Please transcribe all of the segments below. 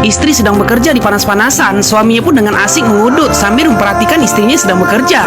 Istri sedang bekerja di panas-panasan, suaminya pun dengan asik mengudut sambil memperhatikan istrinya sedang bekerja.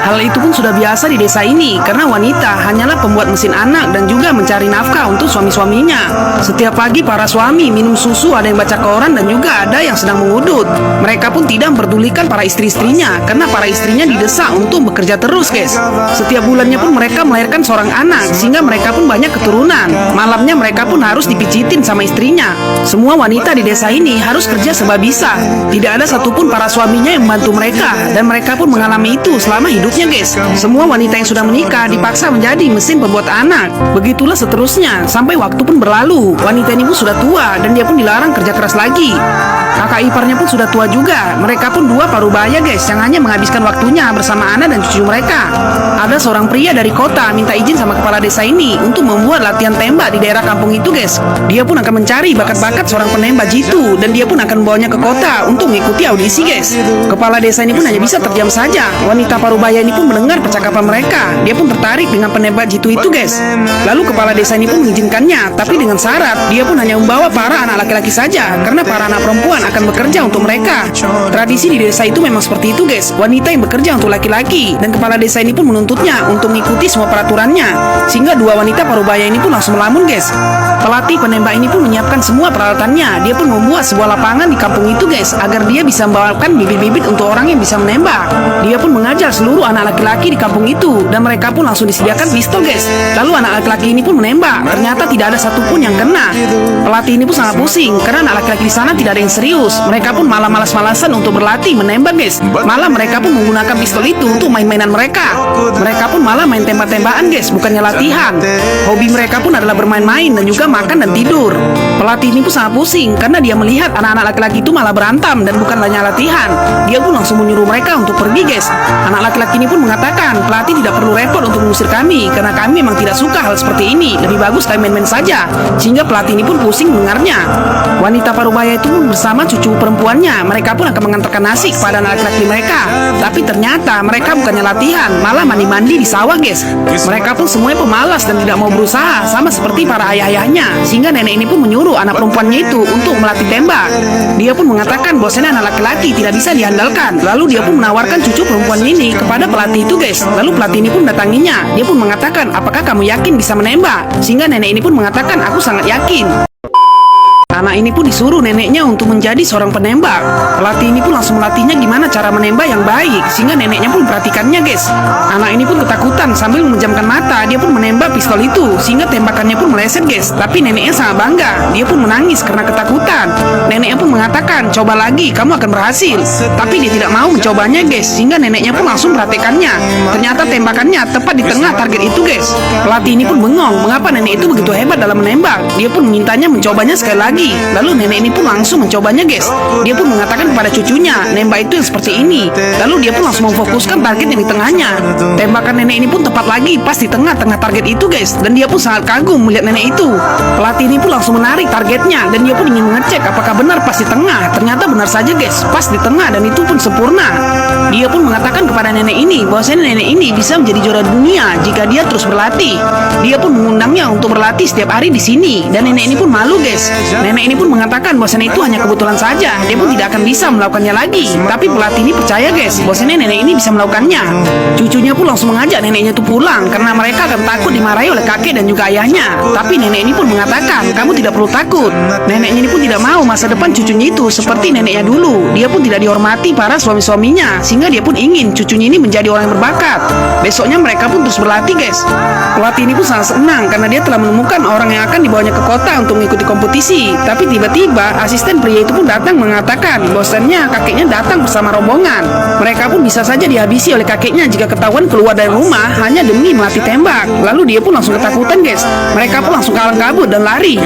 Hal itu pun sudah biasa di desa ini, karena wanita hanyalah pembuat mesin anak dan juga mencari nafkah untuk suami-suaminya. Setiap pagi para suami minum susu, ada yang baca koran dan juga ada yang sedang mengudut. Mereka pun tidak memperdulikan para istri-istrinya, karena para istrinya didesak untuk bekerja terus, guys. Setiap bulannya pun mereka melahirkan seorang anak, sehingga mereka pun banyak keturunan. Malamnya mereka pun harus dipijitin sama istrinya. Semua wanita di desa ini harus kerja serba bisa. Tidak ada satupun para suaminya yang membantu mereka, dan mereka pun mengalami itu selama hidupnya, guys. Semua wanita yang sudah menikah dipaksa menjadi mesin pembuat anak. Begitulah seterusnya sampai waktu pun berlalu. Wanita ini pun sudah tua dan dia pun dilarang kerja keras lagi. Kakak iparnya pun sudah tua juga. Mereka pun dua parubaya, guys, yang hanya menghabiskan waktunya bersama anak dan cucu mereka. Ada seorang pria dari kota minta izin sama kepala desa ini untuk membuat latihan tembak di daerah kampung itu, guys. Dia pun akan mencari bakat-bakat seorang penembak jitu, dan dia pun akan membawanya ke kota untuk mengikuti audisi, guys. Kepala desa ini pun hanya bisa terdiam saja. Wanita parubaya ini pun mendengar percakapan mereka. Dia pun tertarik dengan penembak jitu itu, guys. Lalu kepala desa ini pun mengizinkannya, tapi dengan syarat dia pun hanya membawa para anak laki-laki saja, karena para anak perempuan akan bekerja untuk mereka. Tradisi di desa itu memang seperti itu, guys. Wanita yang bekerja untuk laki-laki, dan kepala desa ini pun menuntutnya untuk mengikuti semua peraturannya, sehingga dua wanita parubaya ini pun langsung melamun, guys. Pelatih penembak ini pun menyiapkan semua peralatannya. Dia pun membuat sebuah lapangan di kampung itu, guys, agar dia bisa membawakan bibit-bibit untuk orang yang bisa menembak. Dia pun mengajar seluruh anak laki-laki di kampung itu, dan mereka pun langsung disediakan pistol, guys. Lalu anak laki-laki ini pun menembak. Ternyata tidak ada satupun yang kena. Pelatih ini pun sangat pusing karena anak laki-laki di sana tidak ada yang serius. Mereka pun malah malas-malasan untuk berlatih menembak, guys. Malah mereka pun menggunakan pistol itu untuk main-mainan mereka. Mereka pun malah main tembak-tembakan, guys, bukannya latihan. Hobi mereka pun adalah bermain-main dan juga makan dan tidur. Pelatih ini pun sangat pusing karena dia melihat anak-anak laki-laki itu malah berantem dan bukan hanya latihan. Dia pun langsung menyuruh mereka untuk pergi, guys. Anak laki-laki ini pun mengatakan, pelatih tidak perlu repot untuk mengusir kami karena kami memang tidak suka hal seperti ini. Lebih bagus kami main-main saja. Sehingga pelatih ini pun pusing mendengarnya. Wanita parubaya itu pun bersama cucu perempuannya, mereka pun akan mengantarkan nasi kepada anak laki-laki mereka. Tapi ternyata mereka bukannya latihan, malah mandi-mandi di sawah, guys. Mereka pun semuanya pemalas dan tidak mau berusaha, sama seperti para ayah-ayahnya. Sehingga nenek ini pun menyuruh anak perempuannya itu untuk melatih tembak. Dia pun mengatakan bahwasanya anak laki-laki tidak bisa diandalkan. Lalu dia pun menawarkan cucu perempuan ini kepada pelatih itu, guys. Lalu pelatih ini pun mendatanginya. Dia pun mengatakan, apakah kamu yakin bisa menembak? Sehingga nenek ini pun mengatakan, aku sangat yakin. Anak ini pun disuruh neneknya untuk menjadi seorang penembak. Pelatih ini pun langsung melatihnya gimana cara menembak yang baik, sehingga neneknya pun perhatikannya, guys. Anak ini pun ketakutan sambil memejamkan mata. Dia pun menembak pistol itu, sehingga tembakannya pun meleset, guys. Tapi neneknya sangat bangga. Dia pun menangis karena ketakutan. Neneknya pun mengatakan, coba lagi, kamu akan berhasil. Tapi dia tidak mau mencobanya, guys. Sehingga neneknya pun langsung perhatikannya. Ternyata tembakannya tepat di tengah target itu, guys. Pelatih ini pun bengong, mengapa nenek itu begitu hebat dalam menembak. Dia pun memintanya mencobanya sekali lagi. Lalu nenek ini pun langsung mencobanya, guys. Dia pun mengatakan kepada cucunya, nembak itu yang seperti ini. Lalu dia pun langsung memfokuskan target yang di tengahnya. Tembakan nenek ini pun tepat lagi pas di tengah-tengah target itu, guys. Dan dia pun sangat kagum melihat nenek itu. Pelatih ini pun langsung menarik targetnya, dan dia pun ingin mengecek apakah benar pas di tengah. Ternyata benar saja, guys, pas di tengah, dan itu pun sempurna. Dia pun mengatakan kepada nenek ini bahwasanya nenek ini bisa menjadi juara dunia jika dia terus berlatih. Dia pun mengundangnya untuk berlatih setiap hari di sini, dan nenek ini pun malu, guys. Nenek ini pun mengatakan bahwasanya itu hanya kebetulan saja, dia pun tidak akan bisa melakukannya lagi. Tapi pelatih ini percaya, guys, bahwasanya nenek ini bisa melakukannya. Cucunya pun langsung mengajak neneknya itu pulang karena mereka akan takut dimarahi oleh kakek dan juga ayahnya. Tapi nenek ini pun mengatakan, kamu tidak perlu takut. Neneknya ini pun tidak mau masa depan cucunya itu seperti neneknya dulu. Dia pun tidak dihormati para suami-suaminya, sehingga dia pun ingin cucunya ini menjadi orang yang berbakat. Besoknya mereka pun terus berlatih, guys. Pelatih ini pun sangat senang karena dia telah menemukan orang yang akan dibawanya ke kota untuk mengikuti kompetisi. Tapi tiba-tiba asisten pria itu pun datang mengatakan bahwasannya kakeknya datang bersama rombongan. Mereka pun bisa saja dihabisi oleh kakeknya jika ketahuan keluar dari rumah hanya demi melatih tembak. Lalu dia pun langsung ketakutan, guys. Mereka pun langsung kalang kabut dan lari.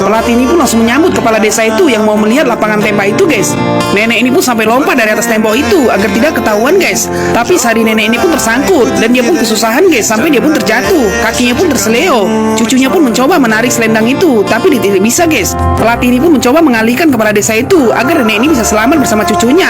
Pelatih ini pun langsung menyambut kepala desa itu yang mau melihat lapangan tembak itu, guys. Nenek ini pun sampai lompat dari atas tembok itu agar tidak ketahuan, guys. Tapi sari nenek ini pun tersangkut dan dia pun kesusahan, guys, sampai dia pun terjatuh. Kakinya pun terseleo. Cucunya pun mencoba menarik selendang itu, tapi dia tidak bisa, guys. Pelatih ini pun mencoba mengalihkan kepala desa itu agar nenek ini bisa selamat bersama cucunya.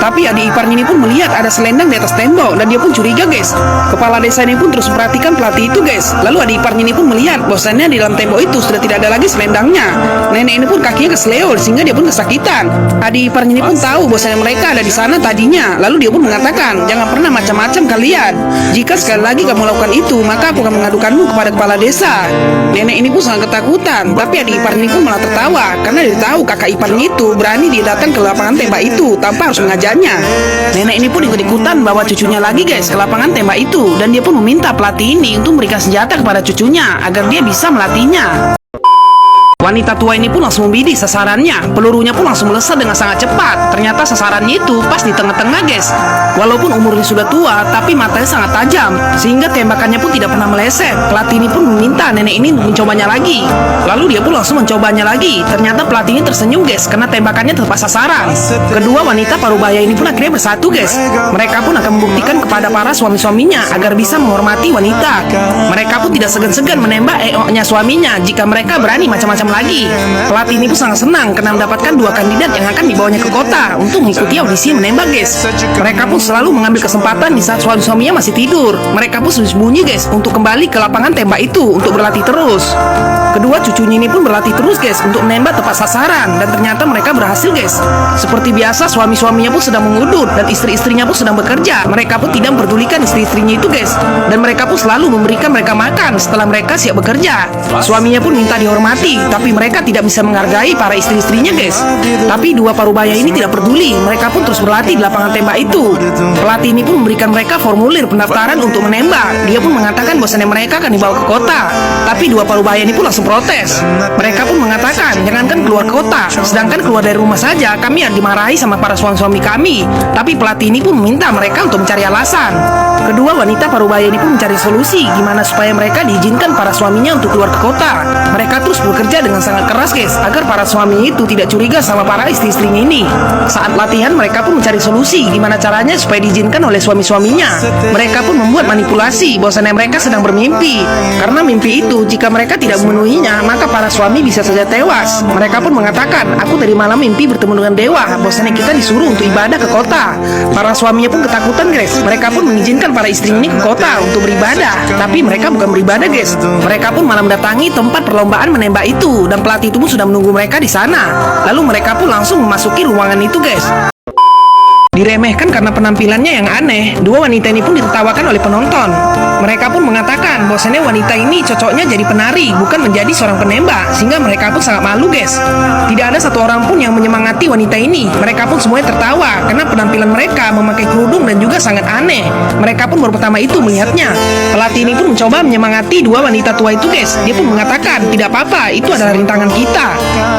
Tapi adik iparnya ini pun melihat ada selendang di atas tembok dan dia pun curiga, guys. Kepala desa ini pun terus perhatikan pelatih itu, guys. Lalu adik iparnya ini pun melihat bahwasannya di dalam tembok itu sudah tidak ada lagi selendangnya. Nenek ini pun kakinya keseleo sehingga dia pun kesakitan. kesulitan. Adik iparnya ini pun tahu bahwasanya mereka ada di sana tadinya. Lalu dia pun mengatakan, jangan pernah macam-macam kalian. Jika sekali lagi kamu lakukan itu, maka aku akan mengadukanmu kepada kepala desa. Nenek ini pun sangat ketakutan, tapi adik iparnya ini pun malah tertawa karena dia tahu kakak iparnya itu berani dia datang ke lapangan tembak itu tanpa harus mengajaknya. Nenek ini pun ikut-ikutan bawa cucunya lagi guys ke lapangan tembak itu, dan dia pun meminta pelatih ini untuk memberikan senjata kepada cucunya agar dia bisa melatihnya. Wanita tua ini pun langsung membidik sasarannya. Pelurunya pun langsung melesat dengan sangat cepat. Ternyata sasarannya itu pas di tengah-tengah guys. Walaupun umurnya sudah tua, tapi matanya sangat tajam, sehingga tembakannya pun tidak pernah meleset. Pelatih ini pun meminta nenek ini mencobanya lagi. Lalu dia pun langsung mencobanya lagi. Ternyata pelatih ini tersenyum guys, karena tembakannya tepat sasaran. Kedua wanita parubaya ini pun akhirnya bersatu guys. Mereka pun akan membuktikan kepada para suami-suaminya agar bisa menghormati wanita. Mereka pun tidak segan-segan menembak EO-nya suaminya jika mereka berani macam-macam lagi. Pelatih ini pun sangat senang karena mendapatkan dua kandidat yang akan dibawanya ke kota untuk mengikuti audisi menembak guys. Mereka pun selalu mengambil kesempatan di saat suami-suaminya masih tidur. Mereka pun sembunyi guys untuk kembali ke lapangan tembak itu untuk berlatih terus. Kedua cucunya ini pun berlatih terus guys untuk menembak tepat sasaran, dan ternyata mereka berhasil guys. Seperti biasa suami-suaminya pun sedang mengudut dan istri-istrinya pun sedang bekerja. Mereka pun tidak memperdulikan istri-istrinya itu guys, dan mereka pun selalu memberikan mereka makan setelah mereka siap bekerja. Suaminya pun minta dihormati, tapi mereka tidak bisa menghargai para istri-istrinya guys. Tapi dua parubaya ini tidak peduli, mereka pun terus berlatih di lapangan tembak itu. Pelatih ini pun memberikan mereka formulir pendaftaran untuk menembak. Dia pun mengatakan bahwasannya mereka akan dibawa ke kota. Tapi dua parubaya ini pun langsung protes. Mereka pun mengatakan, jangankan keluar kota, sedangkan keluar dari rumah saja kami dimarahi sama para suami-suami kami. Tapi pelatih ini pun meminta mereka untuk mencari alasan. Kedua wanita parubaya ini pun mencari solusi gimana supaya mereka diizinkan para suaminya untuk keluar ke kota. Mereka terus bekerja dengan sangat keras guys, agar para suami itu tidak curiga sama para istri-istrinya ini. Saat latihan mereka pun mencari solusi gimana caranya supaya diizinkan oleh suami-suaminya. Mereka pun membuat manipulasi bahwasannya mereka sedang bermimpi. Karena mimpi itu jika mereka tidak memenuhinya, maka para suami bisa saja tewas. Mereka pun mengatakan, aku tadi malam mimpi bertemu dengan dewa, bahwasannya kita disuruh untuk ibadah ke kota. Para suaminya pun ketakutan guys. Mereka pun mengizinkan para istrinya ini ke kota untuk beribadah. Tapi mereka bukan beribadah guys. Mereka pun malah mendatangi tempat perlombaan menembak itu, dan pelatih itu pun sudah menunggu mereka di sana. Lalu mereka pun langsung memasuki ruangan itu guys. Diremehkan karena penampilannya yang aneh, dua wanita ini pun ditertawakan oleh penonton. Mereka pun mengatakan bahwasannya wanita ini cocoknya jadi penari, bukan menjadi seorang penembak, sehingga mereka pun sangat malu guys. Tidak ada satu orang pun yang menyemangati wanita ini. Mereka pun semuanya tertawa karena penampilan mereka memakai kerudung dan juga sangat aneh. Mereka pun baru pertama itu melihatnya. Pelatih ini pun mencoba menyemangati dua wanita tua itu guys. Dia pun mengatakan, tidak apa-apa, itu adalah rintangan kita.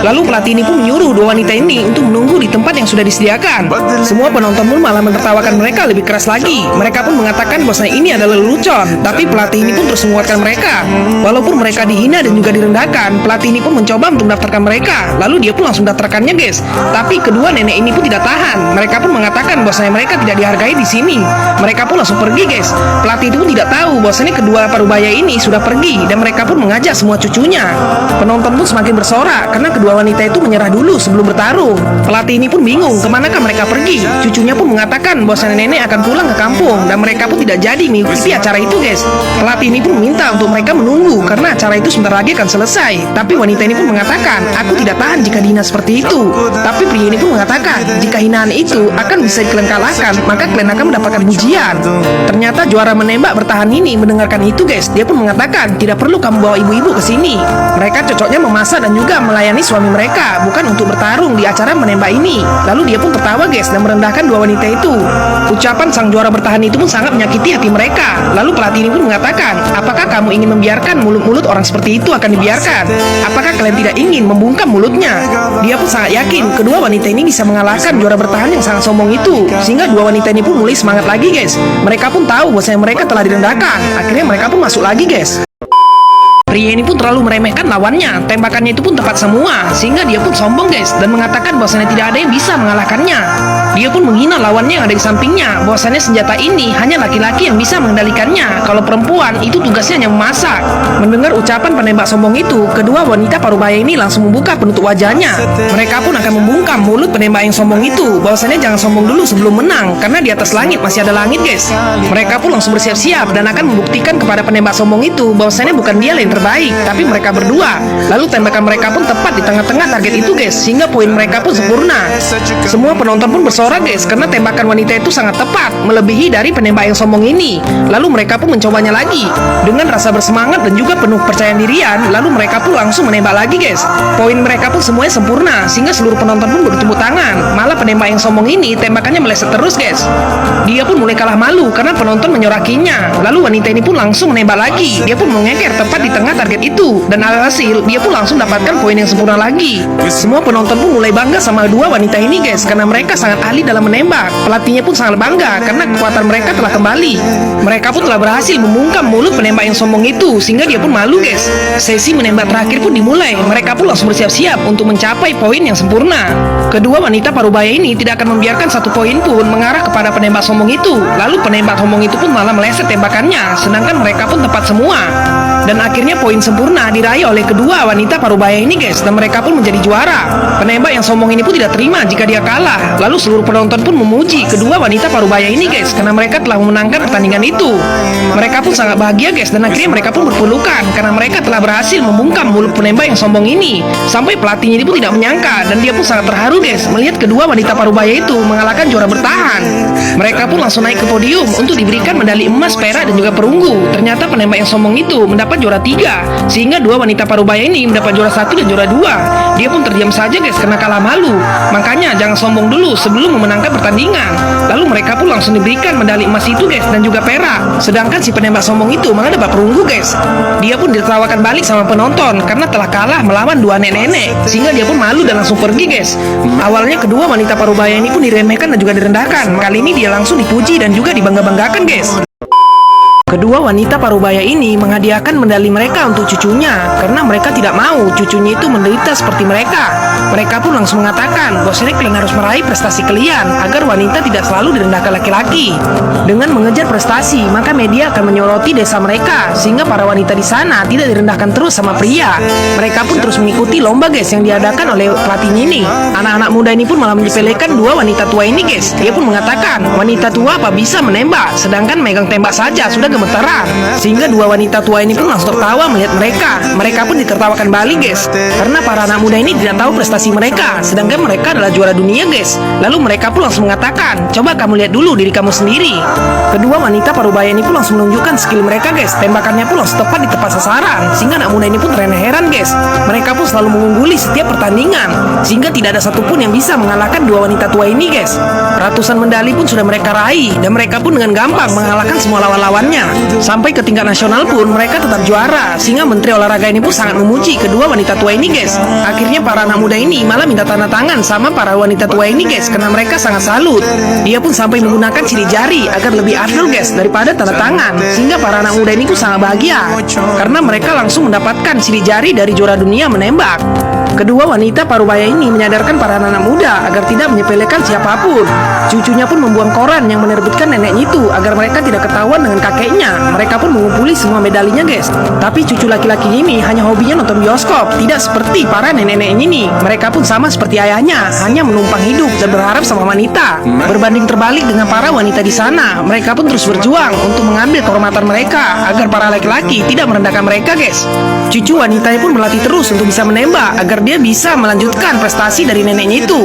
Lalu pelatih ini pun menyuruh dua wanita ini untuk menunggu di tempat yang sudah disediakan. Semua penonton pun malah menertawakan mereka lebih keras lagi. Mereka pun mengatakan bahwasanya ini adalah lelucon. Tapi pelatih ini pun terus menguatkan mereka. Walaupun mereka dihina dan juga direndahkan, pelatih ini pun mencoba untuk mendaftarkan mereka. Lalu dia pun langsung daftarkannya guys. Tapi kedua nenek ini pun tidak tahan. Mereka pun mengatakan bahwasanya mereka tidak dihargai di sini. Mereka pun langsung pergi guys. Pelatih itu pun tidak tahu bahwasanya kedua parubaya ini sudah pergi, dan mereka pun mengajak semua cucunya. Penonton pun semakin bersorak karena kedua wanita itu menyerah dulu sebelum bertarung. Pelatih ini pun bingung kemanakah mereka pergi. Cucunya pun mengatakan bahwasanya nenek akan pulang ke kampung, dan mereka pun tidak jadi mengikuti acara itu guys. Pelatih ini pun meminta untuk mereka menunggu karena acara itu sebentar lagi akan selesai. Tapi wanita ini pun mengatakan, aku tidak tahan jika dihina seperti itu. Tapi pria ini pun mengatakan, jika hinaan itu akan bisa kalian kalahkan, maka kalian akan mendapatkan pujian. Ternyata juara menembak bertahan ini mendengarkan itu guys. Dia pun mengatakan, tidak perlu kamu bawa ibu-ibu ke sini. Mereka cocoknya memasak dan juga melayani suami mereka, bukan untuk bertarung di acara menembak ini. Lalu dia pun tertawa guys dan merendahkan dua wanita itu. Ucapan sang juara bertahan itu pun sangat menyakiti hati mereka. Lalu pelatih ini pun mengatakan, apakah kamu ingin membiarkan mulut-mulut orang seperti itu akan dibiarkan? Apakah kalian tidak ingin membungkam mulutnya? Dia pun sangat yakin kedua wanita ini bisa mengalahkan juara bertahan yang sangat sombong itu. Sehingga dua wanita ini pun mulai semangat lagi guys. Mereka pun tahu bahwasanya mereka telah direndahkan. Akhirnya mereka pun masuk lagi guys. Pria ini pun terlalu meremehkan lawannya. Tembakannya itu pun tepat semua, sehingga dia pun sombong guys, dan mengatakan bahwasannya tidak ada yang bisa mengalahkannya. Dia pun menghina lawannya yang ada di sampingnya, bahwasannya senjata ini hanya laki-laki yang bisa mengendalikannya. Kalau perempuan itu tugasnya hanya memasak. Mendengar ucapan penembak sombong itu, kedua wanita parubaya ini langsung membuka penutup wajahnya. Mereka pun akan membungkam mulut penembak yang sombong itu, bahwasannya jangan sombong dulu sebelum menang, karena di atas langit masih ada langit guys. Mereka pun langsung bersiap-siap dan akan membuktikan kepada penembak sombong itu bahwasannya bukan dia yang terbaik terbaik, tapi mereka berdua. Lalu tembakan mereka pun tepat di tengah-tengah target itu guys, sehingga poin mereka pun sempurna. Semua penonton pun bersorak guys, karena tembakan wanita itu sangat tepat, melebihi dari penembak yang sombong ini. Lalu mereka pun mencobanya lagi. Dengan rasa bersemangat dan juga penuh percaya dirian, lalu mereka pun langsung menembak lagi guys. Poin mereka pun semuanya sempurna, sehingga seluruh penonton pun bertepuk tangan. Malah penembak yang sombong ini tembakannya meleset terus guys. Dia pun mulai kalah malu karena penonton menyorakinya. Lalu wanita ini pun langsung menembak lagi. Dia pun mengeker tepat di tengah target itu, dan alhasil dia pun langsung dapatkan poin yang sempurna lagi. Semua penonton pun mulai bangga sama dua wanita ini guys, karena mereka sangat ahli dalam menembak. Pelatihnya pun sangat bangga karena kekuatan mereka telah kembali. Mereka pun telah berhasil membungkam mulut penembak yang sombong itu, sehingga dia pun malu guys. Sesi menembak terakhir pun dimulai. Mereka pun langsung bersiap-siap untuk mencapai poin yang sempurna. Kedua wanita parubaya ini tidak akan membiarkan satu poin pun mengarah kepada penembak sombong itu. Lalu penembak sombong itu pun malah meleset tembakannya, sedangkan mereka pun tepat semua. Dan akhirnya poin sempurna diraih oleh kedua wanita parubaya ini guys, dan mereka pun menjadi juara. Penembak yang sombong ini pun tidak terima jika dia kalah. Lalu seluruh penonton pun memuji kedua wanita parubaya ini guys, karena mereka telah memenangkan pertandingan itu. Mereka pun sangat bahagia guys, dan akhirnya mereka pun berpelukan karena mereka telah berhasil membungkam mulut penembak yang sombong ini. Sampai pelatihnya ini pun tidak menyangka, dan dia pun sangat terharu guys melihat kedua wanita parubaya itu mengalahkan juara bertahan. Mereka pun langsung naik ke podium untuk diberikan medali emas, perak, dan juga perunggu. Ternyata penembak yang sombong itu mendapat juara 3, sehingga dua wanita parubaya ini mendapat juara 1 dan juara 2. Dia pun terdiam saja guys karena kalah malu. Makanya jangan sombong dulu sebelum memenangkan pertandingan. Lalu mereka pun langsung diberikan medali emas itu guys, dan juga perak. Sedangkan si penembak sombong itu malah dapat perunggu guys. Dia pun ditertawakan balik sama penonton karena telah kalah melawan dua nenek-nenek, sehingga dia pun malu dan langsung pergi guys. Awalnya kedua wanita parubaya ini pun diremehkan dan juga direndahkan. Kali ini dia langsung dipuji dan juga dibangga-banggakan guys. Kedua wanita parubaya ini menghadiahkan medali mereka untuk cucunya karena mereka tidak mau cucunya itu menderita seperti mereka. Mereka pun langsung mengatakan bahwasanya kalian harus meraih prestasi kalian agar wanita tidak selalu direndahkan laki-laki. Dengan mengejar prestasi, maka media akan menyoroti desa mereka sehingga para wanita di sana tidak direndahkan terus sama pria. Mereka pun terus mengikuti lomba guys yang diadakan oleh pelatihnya ini. Anak-anak muda ini pun malah menyepelekan dua wanita tua ini guys. Dia pun mengatakan wanita tua apa bisa menembak, sedangkan megang tembak saja sudah gemeteran. Sehingga dua wanita tua ini pun langsung tertawa melihat mereka. Mereka pun ditertawakan balik guys, karena para anak muda ini tidak tahu prestasi mereka, sedangkan mereka adalah juara dunia guys. Lalu mereka pun langsung mengatakan, coba kamu lihat dulu diri kamu sendiri. Kedua wanita parubaya ini pun langsung menunjukkan skill mereka guys. Tembakannya pun langsung tepat di tempat sasaran, sehingga anak muda ini pun heran guys. Mereka pun selalu mengungguli setiap pertandingan, sehingga tidak ada satupun yang bisa mengalahkan dua wanita tua ini guys. Ratusan medali pun sudah mereka raih, dan mereka pun dengan gampang mengalahkan semua lawan-lawannya. Sampai ke tingkat nasional pun mereka tetap juara, sehingga Menteri Olahraga ini pun sangat memuji kedua wanita tua ini guys. Akhirnya para anak muda ini malah minta tanda tangan sama para wanita tua ini guys, karena mereka sangat salut. Dia pun sampai menggunakan sidik jari agar lebih afdol guys daripada tanda tangan, sehingga para anak muda ini pun sangat bahagia karena mereka langsung mendapatkan sidik jari dari juara dunia menembak. Kedua wanita parubaya ini menyadarkan para anak muda agar tidak menyepelekan siapapun. Cucunya pun membuang koran yang menerbitkan neneknya itu agar mereka tidak ketahuan dengan kakeknya. Mereka pun mengumpuli semua medalinya guys. Tapi cucu laki-laki ini hanya hobinya nonton bioskop, tidak seperti para nenek-nenek ini. Mereka pun sama seperti ayahnya, hanya menumpang hidup dan berharap sama wanita. Berbanding terbalik dengan para wanita di sana, mereka pun terus berjuang untuk mengambil kehormatan mereka agar para laki-laki tidak merendahkan mereka guys. Cucu wanitanya pun berlatih terus untuk bisa menembak agar dia bisa melanjutkan prestasi dari neneknya itu.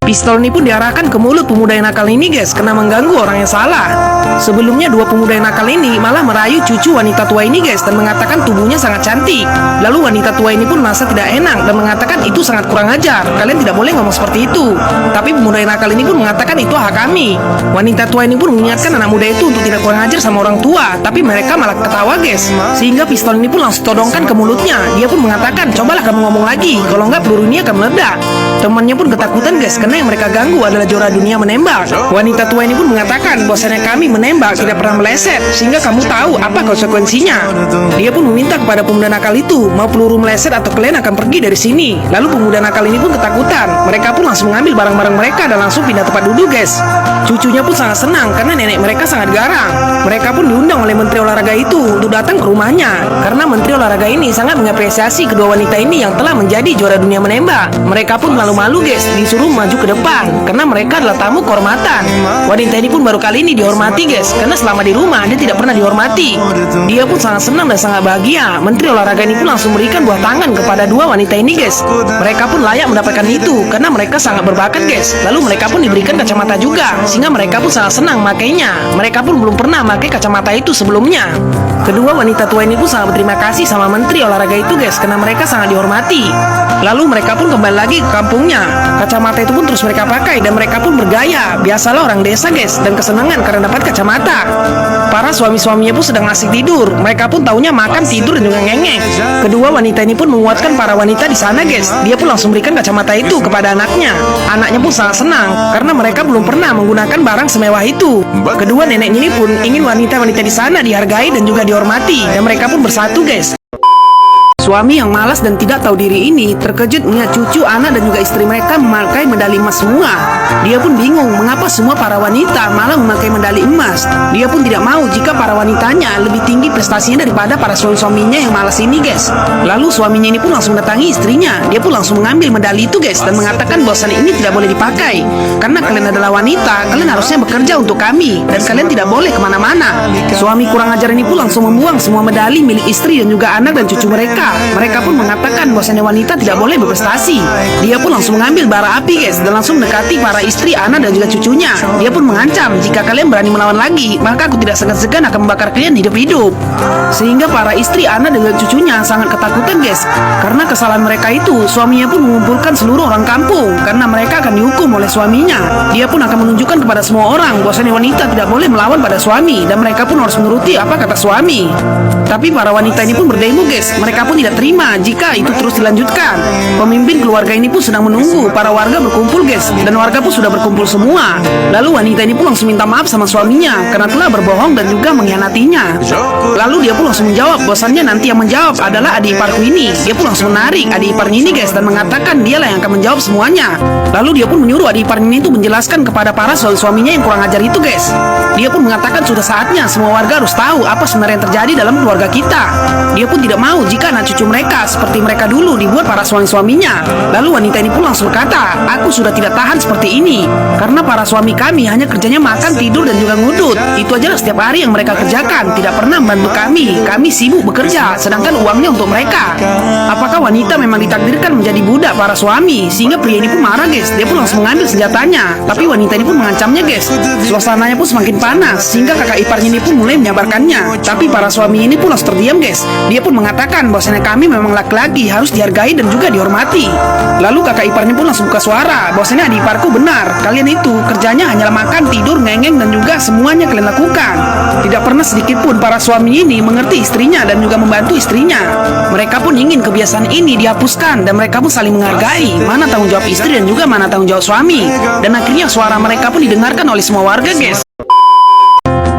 Pistol ini pun diarahkan ke mulut pemuda yang nakal ini guys, karena mengganggu orang yang salah. Sebelumnya dua pemuda yang nakal ini malah merayu cucu wanita tua ini guys, dan mengatakan tubuhnya sangat cantik. Lalu wanita tua ini pun merasa tidak enak dan mengatakan itu sangat kurang ajar, kalian tidak boleh ngomong seperti itu. Tapi pemuda yang nakal ini pun mengatakan itu hak kami. Wanita tua ini pun mengingatkan anak muda itu untuk tidak kurang ajar sama orang tua, tapi mereka malah ketawa guys. Sehingga pistol ini pun langsung todongkan ke mulutnya. Dia pun mengatakan, cobalah kamu ngomong lagi, kalau enggak peluru ini akan meledak. Temannya pun ketakutan guys, karena yang mereka ganggu adalah juara dunia menembak. Wanita tua ini pun mengatakan bahwasanya kami menembak tidak pernah meleset, sehingga kamu tahu apa konsekuensinya. Dia pun meminta kepada pemuda nakal itu, mau peluru meleset atau kalian akan pergi dari sini. Lalu pemuda nakal ini pun ketakutan. Mereka pun langsung mengambil barang-barang mereka dan langsung pindah tempat duduk guys. Cucunya pun sangat senang karena nenek mereka sangat garang. Mereka pun diundang oleh Menteri Olahraga itu untuk datang ke rumahnya, karena Menteri Olahraga ini sangat mengapresiasi kedua wanita ini yang telah menjadi juara dunia menembak. Mereka pun malu-malu guys, disuruh maju ke depan karena mereka adalah tamu kehormatan. Wanita ini pun baru kali ini dihormati guys, karena selama di rumah dia tidak pernah dihormati. Dia pun sangat senang dan sangat bahagia. Menteri olahraga ini pun langsung berikan buah tangan kepada dua wanita ini guys. Mereka pun layak mendapatkan itu karena mereka sangat berbakat guys. Lalu mereka pun diberikan kacamata juga, sehingga mereka pun sangat senang makainya. Mereka pun belum pernah pakai kacamata itu sebelumnya. Kedua wanita tua ini pun sangat berterima kasih sama menteri olahraga itu guys, karena mereka sangat dihormati. Lalu mereka pun kembali lagi ke kampungnya. Kacamata itu pun terus mereka pakai dan mereka pun bergaya. Biasalah orang desa guys, dan kesenangan karena dapat kacamata. Para suami-suaminya pun sedang asik tidur. Mereka pun taunya makan, tidur, dan juga ngengek. Kedua wanita ini pun menguatkan para wanita di sana guys. Dia pun langsung berikan kacamata itu kepada anaknya. Anaknya pun sangat senang karena mereka belum pernah menggunakan barang semewah itu. Kedua neneknya ini pun ingin wanita-wanita di sana dihargai dan juga dihormati, dan mereka pun bersatu guys. Suami yang malas dan tidak tahu diri ini terkejut melihat cucu, anak, dan juga istri mereka memakai medali emas semua. Dia pun bingung mengapa semua para wanita malah memakai medali emas. Dia pun tidak mau jika para wanitanya lebih tinggi prestasinya daripada para suami-suaminya yang malas ini guys. Lalu suaminya ini pun langsung datangi istrinya. Dia pun langsung mengambil medali itu guys dan mengatakan bahwasannya ini tidak boleh dipakai. Karena kalian adalah wanita, kalian harusnya bekerja untuk kami dan kalian tidak boleh kemana-mana. Suami kurang ajar ini pun langsung membuang semua medali milik istri dan juga anak dan cucu mereka. Mereka pun mengatakan bahwasannya wanita tidak boleh berprestasi. Dia pun langsung mengambil bara api guys dan langsung mendekati para istri, anak, dan juga cucunya. Dia pun mengancam, jika kalian berani melawan lagi, maka aku tidak segan-segan akan membakar kalian hidup-hidup. Sehingga para istri, anak, dan juga cucunya sangat ketakutan guys. Karena kesalahan mereka itu, suaminya pun mengumpulkan seluruh orang kampung karena mereka akan dihukum oleh suaminya. Dia pun akan menunjukkan kepada semua orang bahwasannya wanita tidak boleh melawan pada suami dan mereka pun harus menuruti apa kata suami. Tapi para wanita ini pun berdemo guys. Mereka pun tidak terima jika itu terus dilanjutkan. Pemimpin keluarga ini pun sedang menunggu para warga berkumpul guys, dan warga pun sudah berkumpul semua. Lalu wanita ini pun langsung minta maaf sama suaminya karena telah berbohong dan juga mengkhianatinya. Lalu dia pun langsung menjawab bahwasannya nanti yang menjawab adalah adik iparku ini. Dia pun langsung menarik adik iparnya ini guys dan mengatakan dialah yang akan menjawab semuanya. Lalu dia pun menyuruh adik iparnya ini itu menjelaskan kepada para suaminya yang kurang ajar itu guys. Dia pun mengatakan sudah saatnya semua warga harus tahu apa sebenarnya yang terjadi dalam keluarga kita. Dia pun tidak mau jika anak cucu mereka seperti mereka dulu dibuat para suami-suaminya. Lalu wanita ini pun langsung berkata, aku sudah tidak tahan seperti ini karena para suami kami hanya kerjanya makan, tidur, dan juga ngudut. Itu aja setiap hari yang mereka kerjakan, tidak pernah membantu kami. Kami sibuk bekerja sedangkan uangnya untuk mereka. Apakah wanita memang ditakdirkan menjadi budak para suami? Sehingga pria ini pun marah guys. Dia pun langsung mengambil senjatanya. Tapi wanita ini pun mengancamnya guys. Suasananya pun semakin panas sehingga kakak iparnya ini pun mulai menyabarkannya. Tapi para suami ini pun langsung terdiam guys. Dia pun mengatakan bahwasanya kami memang laki-laki, harus dihargai dan juga dihormati. Lalu kakak iparnya pun langsung buka suara bahwasanya adik iparku benar, kalian itu kerjanya hanyalah makan, tidur, ngengeng, dan juga semuanya kalian lakukan. Tidak pernah sedikit pun para suami ini mengerti istrinya dan juga membantu istrinya. Mereka pun ingin kebiasaan ini dihapuskan dan mereka pun saling menghargai mana tanggung jawab istri dan juga mana tanggung jawab suami. Dan akhirnya suara mereka pun didengarkan oleh semua warga guys.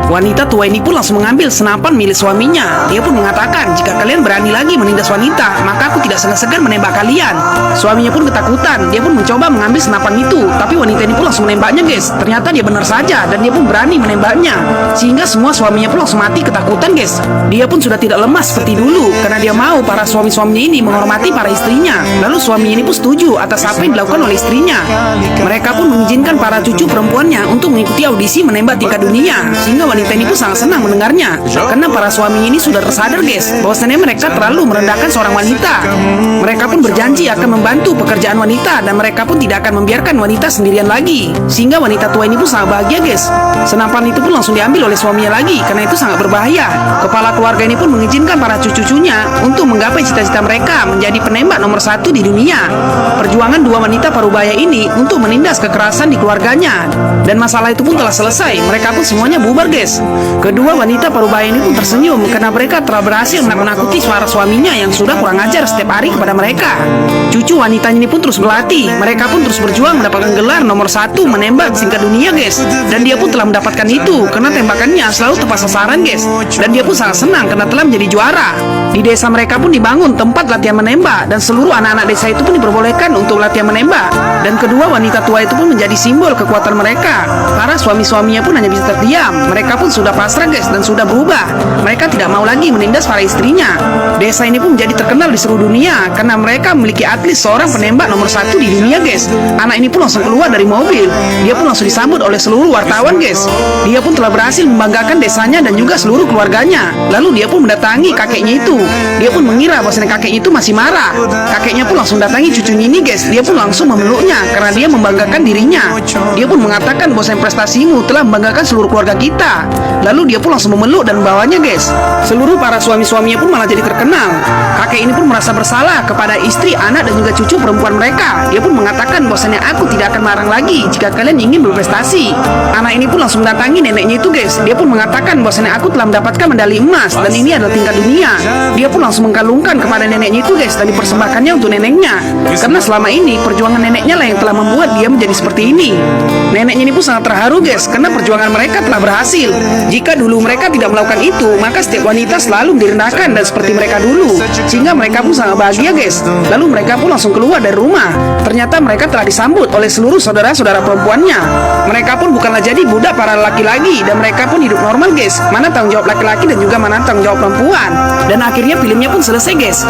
Wanita tua ini pun langsung mengambil senapan milik suaminya. Dia pun mengatakan, jika kalian berani lagi menindas wanita, maka aku tidak segan-segan menembak kalian. Suaminya pun ketakutan. Dia pun mencoba mengambil senapan itu, tapi wanita ini pun langsung menembaknya guys. Ternyata dia benar saja dan dia pun berani menembaknya. Sehingga semua suaminya pun langsung mati ketakutan guys. Dia pun sudah tidak lemah seperti dulu karena dia mau para suami-suaminya ini menghormati para istrinya. Lalu suaminya ini pun setuju atas apa yang dilakukan oleh istrinya. Mereka pun mengizinkan para cucu perempuannya untuk mengikuti audisi menembak tingkat dunia. Sehingga wanita ini pun sangat senang mendengarnya karena para suami ini sudah tersadar guys bahwasannya mereka terlalu merendahkan seorang wanita. Mereka pun berjanji akan membantu pekerjaan wanita dan mereka pun tidak akan membiarkan wanita sendirian lagi. Sehingga wanita tua ini pun sangat bahagia guys. Senapan itu pun langsung diambil oleh suaminya lagi karena itu sangat berbahaya. Kepala keluarga ini pun mengizinkan para cucu-cucunya untuk menggapai cita-cita mereka menjadi penembak nomor 1 di dunia. Perjuangan dua wanita parubaya ini untuk menindas kekerasan di keluarganya dan masalah itu pun telah selesai. Mereka pun semuanya bubar guys. Kedua wanita parubaya ini pun tersenyum karena mereka telah berhasil menakut-nakuti suara suaminya yang sudah kurang ajar setiap hari kepada mereka. Cucu wanita ini pun terus berlatih. Mereka pun terus berjuang mendapatkan gelar nomor 1 menembak tingkat dunia guys. Dan dia pun telah mendapatkan itu karena tembakannya selalu tepat sasaran guys. Dan dia pun sangat senang karena telah menjadi juara. Di desa mereka pun dibangun tempat latihan menembak dan seluruh anak-anak desa itu pun diperbolehkan untuk latihan menembak. Dan kedua wanita tua itu pun menjadi simbol kekuatan mereka. Para suami-suaminya pun hanya bisa terdiam. Mereka mereka pun sudah pasrah guys dan sudah berubah. Mereka tidak mau lagi menindas para istrinya. Desa ini pun menjadi terkenal di seluruh dunia karena mereka memiliki atlet seorang penembak nomor 1 di dunia guys. Anak ini pun langsung keluar dari mobil. Dia pun langsung disambut oleh seluruh wartawan guys. Dia pun telah berhasil membanggakan desanya dan juga seluruh keluarganya. Lalu dia pun mendatangi kakeknya itu. Dia pun mengira bahwasanya kakeknya itu masih marah. Kakeknya pun langsung datangi cucunya ini guys. Dia pun langsung memeluknya karena dia membanggakan dirinya. Dia pun mengatakan bahwasanya prestasimu telah membanggakan seluruh keluarga kita. Lalu dia pun langsung memeluk dan membawanya guys. Seluruh para suami-suaminya pun malah jadi terkenal. Kakek ini pun merasa bersalah kepada istri, anak dan juga cucu perempuan mereka. Dia pun mengatakan bahwasanya aku tidak akan melarang lagi jika kalian ingin berprestasi. Anak ini pun langsung mendatangi neneknya itu guys. Dia pun mengatakan bahwasanya aku telah mendapatkan medali emas dan ini adalah tingkat dunia. Dia pun langsung mengkalungkan kepada neneknya itu guys dan dipersembahkannya untuk neneknya. Karena selama ini perjuangan neneknya lah yang telah membuat dia menjadi seperti ini. Neneknya ini pun sangat terharu guys karena perjuangan mereka telah berhasil. Jika dulu mereka tidak melakukan itu, maka setiap wanita selalu direndahkan dan seperti mereka dulu. Sehingga mereka pun sangat bahagia guys. Lalu mereka pun langsung keluar dari rumah. Ternyata mereka telah disambut oleh seluruh saudara-saudara perempuannya. Mereka pun bukanlah jadi budak para laki lagi dan mereka pun hidup normal guys. Mana tanggung jawab laki-laki dan juga mana tanggung jawab perempuan. Dan akhirnya filmnya pun selesai guys.